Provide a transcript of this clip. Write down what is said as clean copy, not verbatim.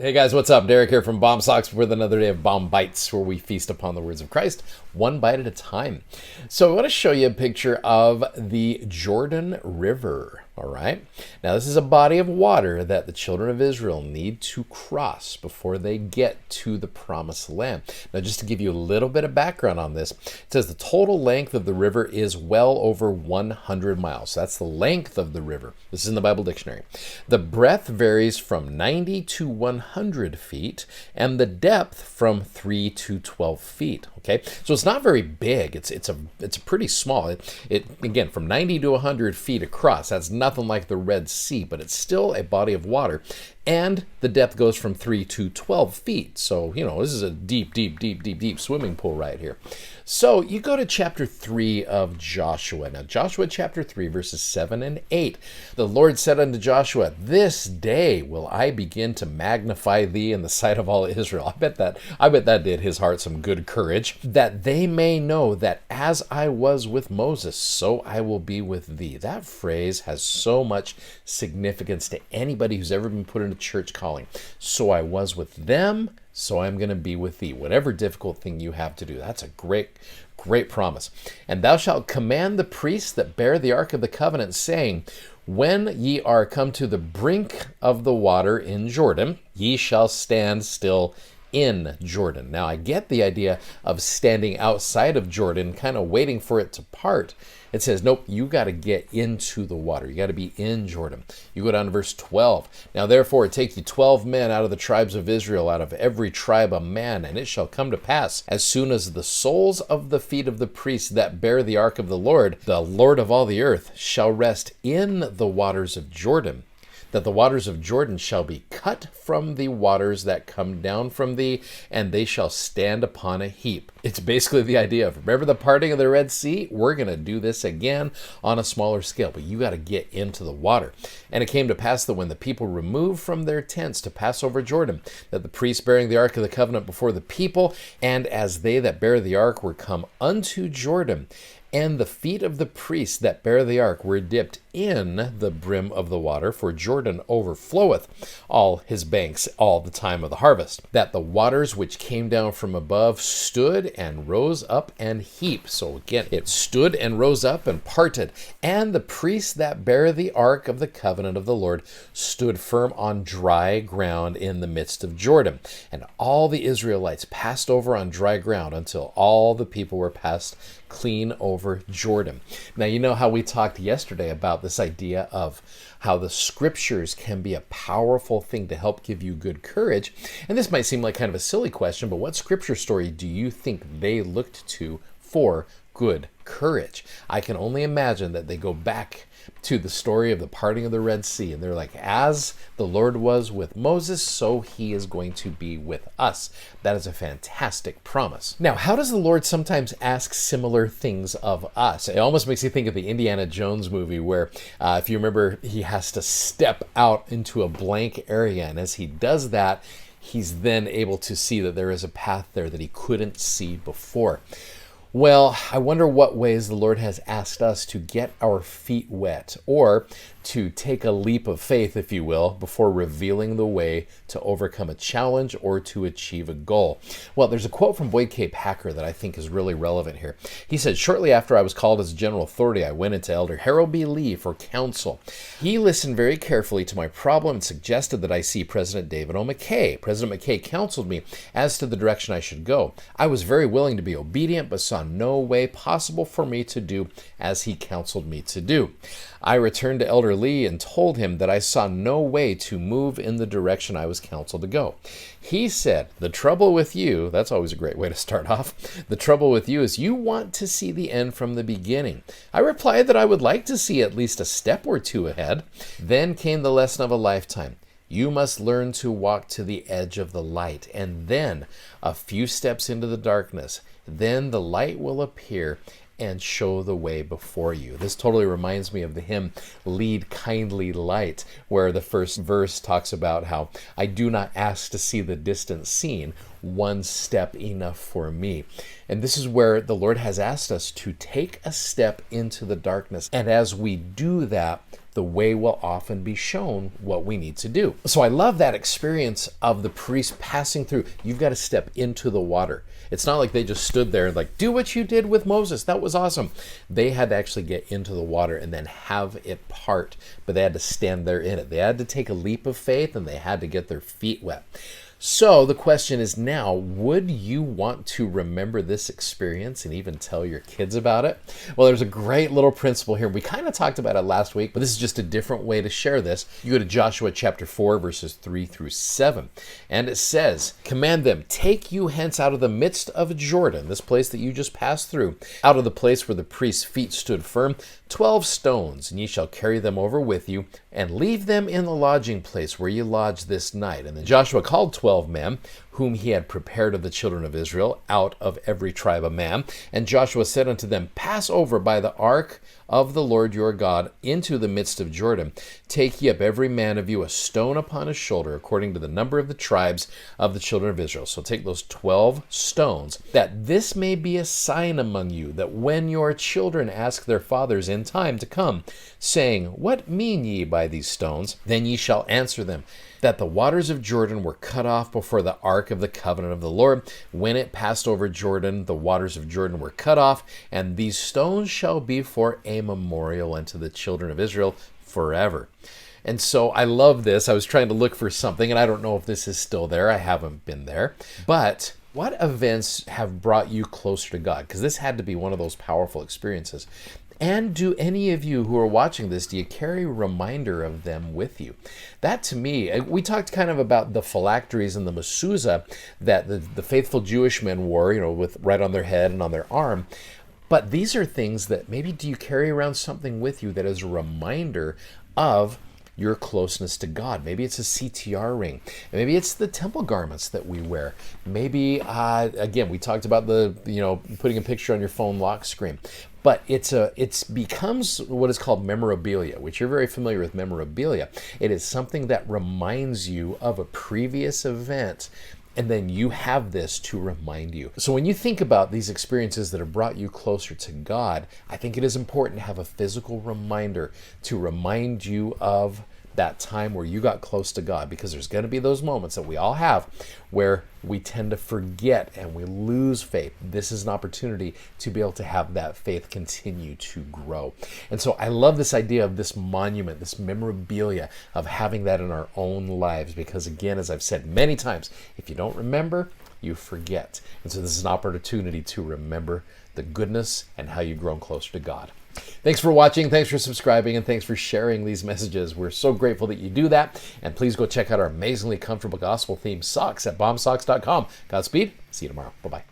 Hey guys, what's up? Derek here from Bomb Socks with another day of Bomb Bites, where we feast upon the words of Christ, one bite at a time. So I want to show you a picture of the Jordan River. All right. Now this is a body of water that the children of Israel need to cross before they get to the promised land. Now just to give you a little bit of background on this, it says the total length of the river is well over 100 miles. So that's the length of the river. This is in the Bible dictionary. The breadth varies from 90 to 100 feet and the depth from 3 to 12 feet. Okay, so it's not very big. It's a pretty small. It again, from 90 to 100 feet across. That's nothing like the Red Sea, but it's still a body of water. And the depth goes from 3 to 12 feet. So, you know, this is a deep swimming pool right here. So you go to chapter 3 of Joshua. Now, Joshua chapter 3, verses 7 and 8. The Lord said unto Joshua, "This day will I begin to magnify thee in the sight of all Israel." I bet that did his heart some good courage. "That they may know that as I was with Moses, so I will be with thee." That phrase has so much significance to anybody who's ever been put in a church calling. So I was with them, so I'm going to be with thee. Whatever difficult thing you have to do. That's a great promise. "And thou shalt command the priests that bear the ark of the covenant, saying, When ye are come to the brink of the water in Jordan, ye shall stand still in Jordan." Now, I get the idea of standing outside of Jordan, kind of waiting for it to part. It says, nope, you got to get into the water. You got to be in Jordan. You go down to verse 12. "Now, therefore, take ye 12 men out of the tribes of Israel, out of every tribe a man, and it shall come to pass, as soon as the soles of the feet of the priests that bear the ark of the Lord of all the earth, shall rest in the waters of Jordan, that the waters of Jordan shall be cut from the waters that come down from thee, and they shall stand upon a heap." It's basically the idea of, remember the parting of the Red Sea? We're going to do this again on a smaller scale, but you got to get into the water. "And it came to pass that when the people removed from their tents to pass over Jordan, that the priests bearing the ark of the covenant before the people, and as they that bear the ark were come unto Jordan, and the feet of the priests that bear the ark were dipped in the brim of the water, for Jordan overfloweth all his banks all the time of the harvest, that the waters which came down from above stood and rose up and heaped." So again, it stood and rose up and parted. "And the priests that bear the ark of the covenant of the Lord stood firm on dry ground in the midst of Jordan. And all the Israelites passed over on dry ground until all the people were passed clean over Jordan." Now, you know how we talked yesterday about this idea of how the scriptures can be a powerful thing to help give you good courage. And this might seem like kind of a silly question, but what scripture story do you think they looked to for good courage? I can only imagine that they go back to the story of the parting of the Red Sea, and they're like, as the Lord was with Moses, so he is going to be with us. That is a fantastic promise. Now, how does the Lord sometimes ask similar things of us? It almost makes you think of the Indiana Jones movie where, if you remember, he has to step out into a blank area, and as he does that, he's then able to see that there is a path there that he couldn't see before. Well, I wonder what ways the Lord has asked us to get our feet wet, or to take a leap of faith, if you will, before revealing the way to overcome a challenge or to achieve a goal. Well, there's a quote from Boyd K. Packer that I think is really relevant here. He said, "Shortly after I was called as general authority, I went into Elder Harold B. Lee for counsel. He listened very carefully to my problem and suggested that I see President David O. McKay. President McKay counseled me as to the direction I should go. I was very willing to be obedient, but saw no way possible for me to do as he counseled me to do. I returned to Elder Lee and told him that I saw no way to move in the direction I was counseled to go. He said, 'The trouble with you,'" that's always a great way to start off, "'the trouble with you is you want to see the end from the beginning.' I replied that I would like to see at least a step or two ahead. Then came the lesson of a lifetime. You must learn to walk to the edge of the light, and then a few steps into the darkness. Then the light will appear and show the way before you." This totally reminds me of the hymn, "Lead Kindly Light," where the first verse talks about how I do not ask to see the distant scene. one step enough for me? And this is where the Lord has asked us to take a step into the darkness. And as we do that, the way will often be shown what we need to do. So I love that experience of the priest passing through. You've got to step into the water. It's not like they just stood there and like, do what you did with Moses. That was awesome. They had to actually get into the water and then have it part, but they had to stand there in it. They had to take a leap of faith and they had to get their feet wet. So the question is now, would you want to remember this experience and even tell your kids about it? Well, there's a great little principle here. We kind of talked about it last week, but this is just a different way to share this. You go to Joshua chapter 4, verses 3 through 7, and it says, command them, take you hence out of the midst of Jordan, this place that you just passed through, out of the place where the priest's feet stood firm, 12 stones, and ye shall carry them over with you, and leave them in the lodging place where ye lodge this night. And then Joshua called 12 men, whom he had prepared of the children of Israel, out of every tribe of man. And Joshua said unto them, pass over by the ark of the Lord your God into the midst of Jordan. Take ye up every man of you a stone upon his shoulder, according to the number of the tribes of the children of Israel. So take those 12 stones, that this may be a sign among you, that when your children ask their fathers in time to come, saying, what mean ye by these stones? Then ye shall answer them, that the waters of Jordan were cut off before the ark of the covenant of the Lord. When it passed over Jordan, the waters of Jordan were cut off, and these stones shall be for a memorial unto the children of Israel forever. And so I love this. I was trying to look for something, and I don't know if this is still there. I haven't been there. But what events have brought you closer to God? Because this had to be one of those powerful experiences. And do any of you who are watching this, do you carry a reminder of them with you? That to me, we talked kind of about the phylacteries and the mezuzah that the faithful Jewish men wore, with right on their head and on their arm. But these are things that maybe do you carry around something with you that is a reminder of your closeness to God? Maybe it's a CTR ring. Maybe it's the temple garments that we wear. Maybe, again, we talked about putting a picture on your phone lock screen. But it becomes what is called memorabilia, which you're very familiar with memorabilia. It is something that reminds you of a previous event, and then you have this to remind you. So when you think about these experiences that have brought you closer to God, I think it is important to have a physical reminder to remind you of that time where you got close to God, because there's going to be those moments that we all have where we tend to forget and we lose faith. This is an opportunity to be able to have that faith continue to grow. And so I love this idea of this monument, this memorabilia, of having that in our own lives, because again, as I've said many times, if you don't remember, you forget. And so this is an opportunity to remember the goodness and how you've grown closer to God. Thanks for watching, thanks for subscribing, and thanks for sharing these messages. We're so grateful that you do that. And please go check out our amazingly comfortable gospel themed socks at bombsocks.com. Godspeed. See you tomorrow. Bye-bye.